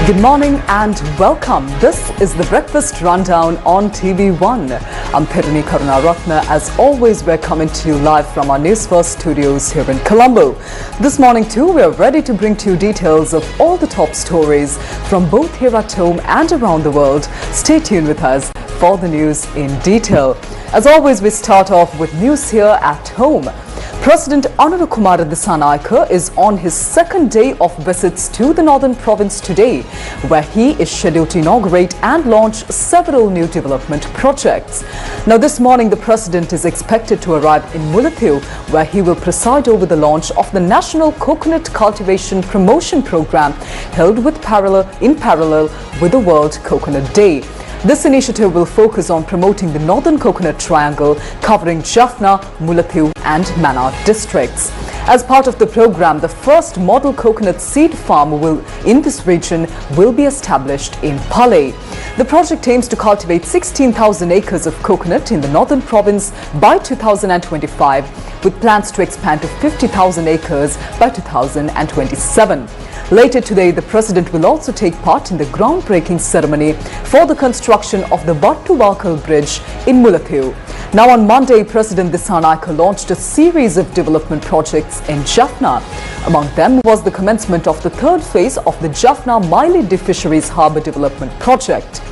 Good morning and welcome. This is the Breakfast Rundown on TV1. I'm Therunee Karunaratne. As always, we're coming to you live from our Newsfirst studios here in Colombo. This morning too, we're ready to bring to you details of all the top stories from both here at home and around the world. Stay tuned with us for the news in detail. As always, we start off with news here at home. President Therunee Karunaratne is on his second day of visits to the northern province today, where he is scheduled to inaugurate and launch several new development projects. Now, this morning, the president is expected to arrive in Mulathu, where he will preside over the launch of the National Coconut Cultivation Promotion Program, held in parallel with the World Coconut Day. This initiative will focus on promoting the Northern Coconut Triangle, covering Jaffna, Mulathu and Mannar districts. As part of the program, the first model coconut seed farm in this region will be established in Palay. The project aims to cultivate 16,000 acres of coconut in the northern province by 2025, with plans to expand to 50,000 acres by 2027. Later today, the president will also take part in the groundbreaking ceremony for the construction of the Vattuvakkal Bridge in Mulathu. Now, on Monday, President Therunee launched a series of development projects in Jaffna. Among them was the commencement of the third phase of the Jaffna Miley Fisheries Harbour Development Project.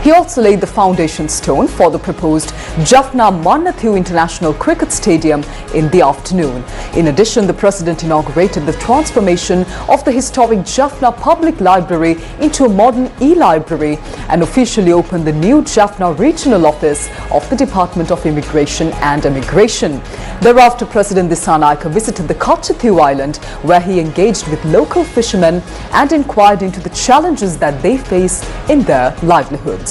He also laid the foundation stone for the proposed Jaffna Manathu International Cricket Stadium in the afternoon. In addition, the president inaugurated the transformation of the historic Jaffna Public Library into a modern e-library and officially opened the new Jaffna Regional Office of the Department of Immigration and Immigration. Thereafter, President Therunee visited the Katchathu Island, where he engaged with local fishermen and inquired into the challenges that they face in their livelihoods.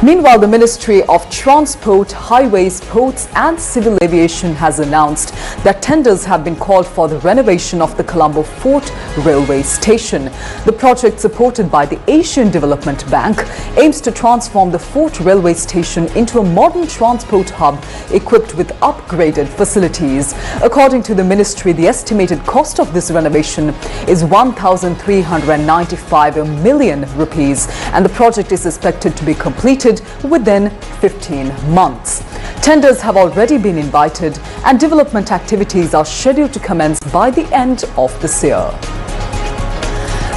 Meanwhile, the Ministry of Transport, Highways, Ports and Civil Aviation has announced that tenders have been called for the renovation of the Colombo Fort Railway Station. The project, supported by the Asian Development Bank, aims to transform the Fort Railway Station into a modern transport hub equipped with upgraded facilities. According to the ministry, the estimated cost of this renovation is 1,395 million rupees, and the project is expected to be completed within 15 months. Tenders have already been invited and development activities are scheduled to commence by the end of this year.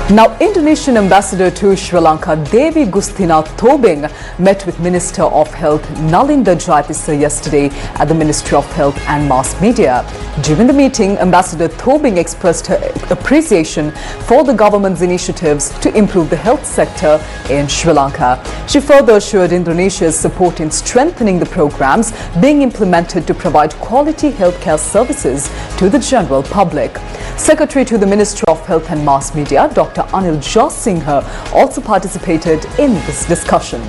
Now, Indonesian ambassador to Sri Lanka, Dewi Gustina Tobing, met with Minister of Health Nalinda Jayatissa yesterday at the Ministry of Health and Mass Media. During the meeting, Ambassador Tobing expressed her appreciation for the government's initiatives to improve the health sector in Sri Lanka. She further assured Indonesia's support in strengthening the programs being implemented to provide quality healthcare services to the general public. Secretary to the Ministry of Health and Mass Media, Dr. Anil Jasinghe, also participated in this discussion.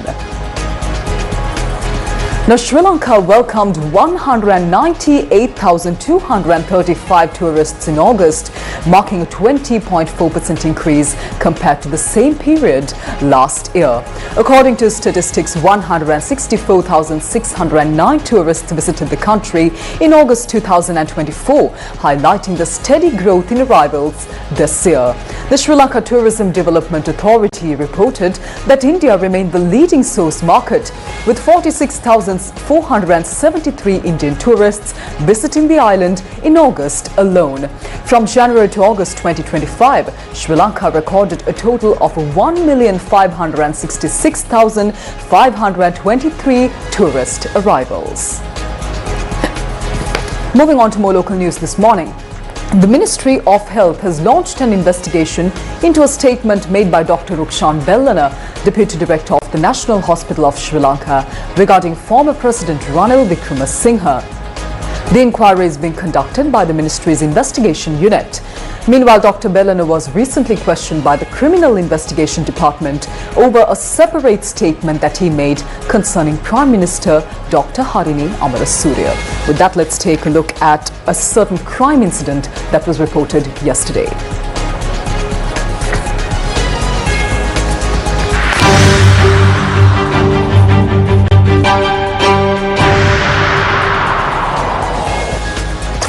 Now, Sri Lanka welcomed 198,235 tourists in August, marking a 20.4% increase compared to the same period last year. According to statistics, 164,609 tourists visited the country in August 2024, highlighting the steady growth in arrivals this year. The Sri Lanka Tourism Development Authority reported that India remained the leading source market, with 46,473 Indian tourists visiting the island in August alone. From January to August 2025, Sri Lanka recorded a total of 1,566,523 tourist arrivals. Moving on to more local news this morning. The Ministry of Health has launched an investigation into a statement made by Dr. Rukshan Bellana, Deputy Director of the National Hospital of Sri Lanka, regarding former President Ranil Wickremesinghe. The inquiry is being conducted by the ministry's investigation unit. Meanwhile, Dr. Bellana was recently questioned by the Criminal Investigation Department over a separate statement that he made concerning Prime Minister Dr. Harini Amarasuriya. With that, let's take a look at a certain crime incident that was reported yesterday.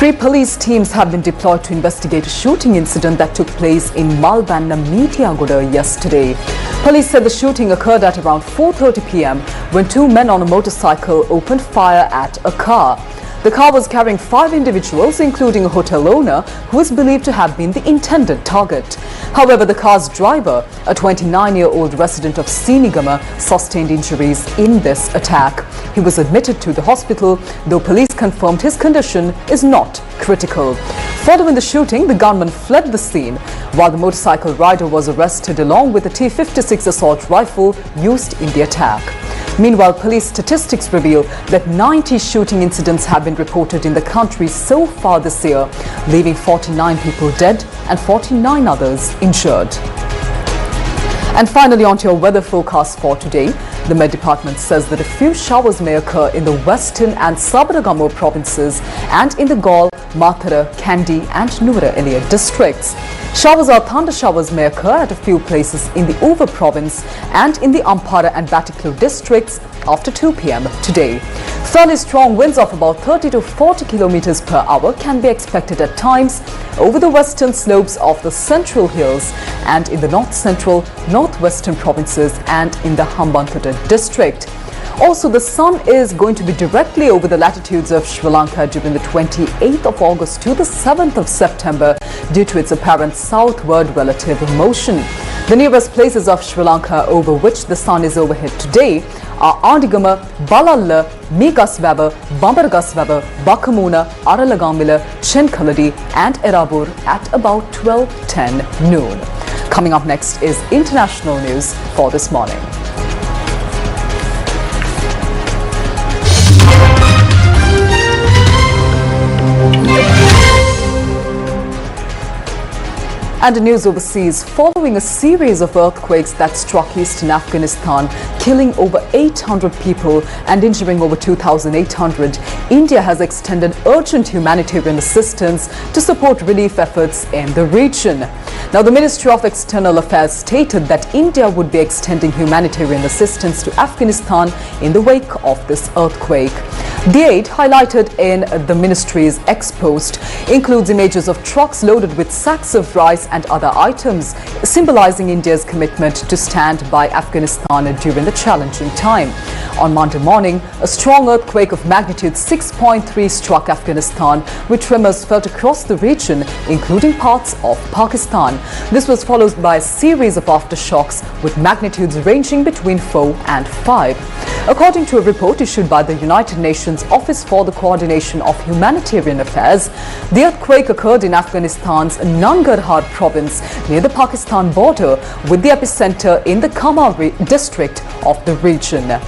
3 police teams have been deployed to investigate a shooting incident that took place in Malbanna Mitiagoda yesterday. Police said the shooting occurred at around 4:30 p.m. when 2 men on a motorcycle opened fire at a car. The car was carrying 5 individuals, including a hotel owner who is believed to have been the intended target. However, the car's driver, a 29-year-old resident of Sinigama, sustained injuries in this attack. He was admitted to the hospital, though police confirmed his condition is not critical. Following the shooting, the gunman fled the scene, while the motorcycle rider was arrested along with a T-56 assault rifle used in the attack. Meanwhile, police statistics reveal that 90 shooting incidents have been reported in the country so far this year, leaving 49 people dead and 49 others injured. And finally, on to your weather forecast for today. The Met Department says that a few showers may occur in the western and Sabaragamu provinces and in the Gaul, Mathura, Kandy and Nura Eliya districts. Showers or thunder showers may occur at a few places in the Uva province and in the Ampara and Batiklu districts after 2 p.m. today. Fairly strong winds of about 30 to 40 kilometers per hour can be expected at times over the western slopes of the central hills and in the north-central, northwestern provinces and in the Hambantota district. Also, the sun is going to be directly over the latitudes of Sri Lanka during the 28th of August to the 7th of September due to its apparent southward relative motion. The nearest places of Sri Lanka over which the sun is overhead today are Andigama, Balalla, Migaswaba, Bambargaswaba, Bakamuna, Aralagamila, Chenkaladi and Erabur at about 12:10 noon. Coming up next is international news for this morning. And news overseas, following a series of earthquakes that struck eastern Afghanistan, killing over 800 people and injuring over 2,800, India has extended urgent humanitarian assistance to support relief efforts in the region. Now, the Ministry of External Affairs stated that India would be extending humanitarian assistance to Afghanistan in the wake of this earthquake. The aid, highlighted in the ministry's ex-post, includes images of trucks loaded with sacks of rice and other items, symbolizing India's commitment to stand by Afghanistan during the challenging time. On Monday morning, a strong earthquake of magnitude 6.3 struck Afghanistan, with tremors felt across the region, including parts of Pakistan. This was followed by a series of aftershocks with magnitudes ranging between 4 and 5. According to a report issued by the United Nations Office for the Coordination of Humanitarian Affairs, the earthquake occurred in Afghanistan's Nangarhar province near the Pakistan border, with the epicenter in the Kamari district of the region.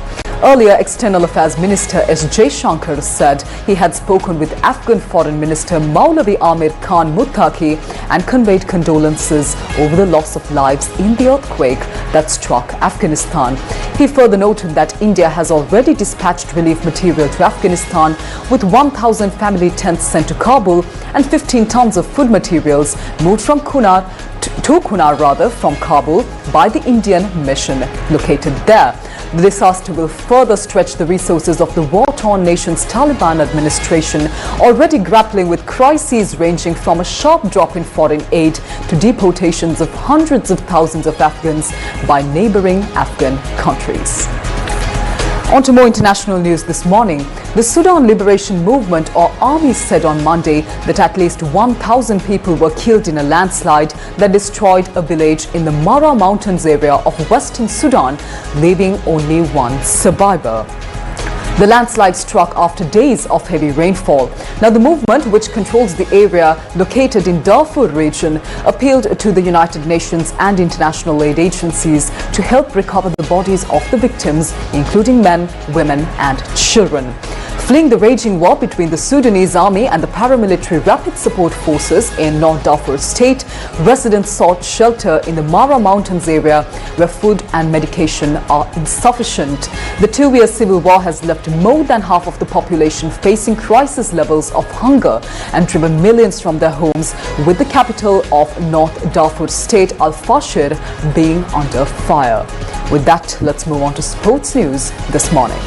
Earlier, External Affairs Minister S. Jaishankar said he had spoken with Afghan Foreign Minister Maulavi Amir Khan Muttaqi and conveyed condolences over the loss of lives in the earthquake that struck Afghanistan. He further noted that India has already dispatched relief material to Afghanistan, with 1,000 family tents sent to Kabul and 15 tons of food materials moved from Kunar from Kabul by the Indian mission located there. The disaster will further stretch the resources of the war-torn nation's Taliban administration, already grappling with crises ranging from a sharp drop in foreign aid to deportations of hundreds of thousands of Afghans by neighboring Afghan countries. On to more international news this morning. The Sudan Liberation Movement, or army, said on Monday that at least 1,000 people were killed in a landslide that destroyed a village in the Mara Mountains area of western Sudan, leaving only one survivor. The landslide struck after days of heavy rainfall. Now, the movement, which controls the area located in Darfur region, appealed to the United Nations and international aid agencies to help recover the bodies of the victims, including men, women and children. Fleeing the raging war between the Sudanese army and the paramilitary rapid support forces in North Darfur state, residents sought shelter in the Mara Mountains area where food and medication are insufficient. The 2-year civil war has left more than half of the population facing crisis levels of hunger and driven millions from their homes, with the capital of North Darfur state, Al-Fashir, being under fire. With that, let's move on to sports news this morning.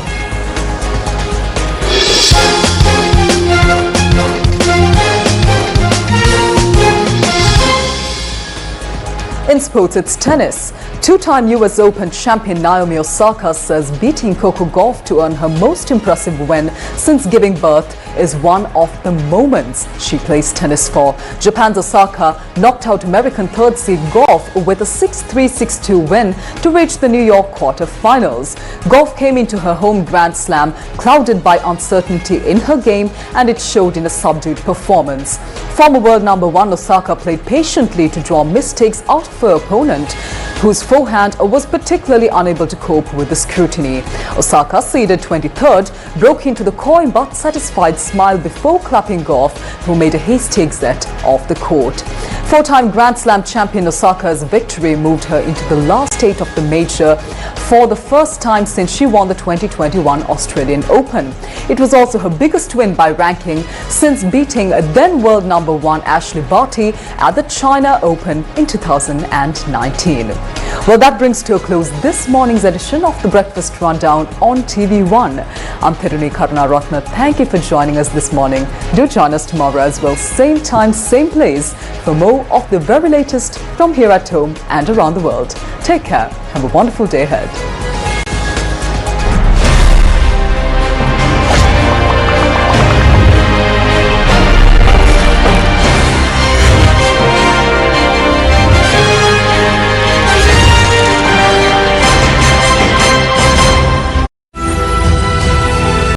In sports, it's tennis. Two-time US Open champion Naomi Osaka says beating Coco Gauff to earn her most impressive win since giving birth is one of the moments she plays tennis for. Japan's Osaka knocked out American third seed Gauff with a 6-3, 6-2 win to reach the New York quarterfinals. Gauff came into her home Grand Slam clouded by uncertainty in her game, and it showed in a subdued performance. Former world number one Osaka played patiently to draw mistakes out of her opponent, whose forehand was particularly unable to cope with the scrutiny. Osaka, seeded 23rd, broke into the coy but satisfied smile before clapping Gauff, who made a hasty exit off the court. Four-time Grand Slam champion Osaka's victory moved her into the last eight of the major for the first time since she won the 2021 Australian Open. It was also her biggest win by ranking since beating then world number one Ashley Barty at the China Open in 2019. Well, that brings to a close this morning's edition of the Breakfast Rundown on TV1. I'm Therunee Karunaratne. Thank you for joining us this morning. Do join us tomorrow as well, same time, same place, for more of the very latest from here at home and around the world. Take care. Have a wonderful day ahead.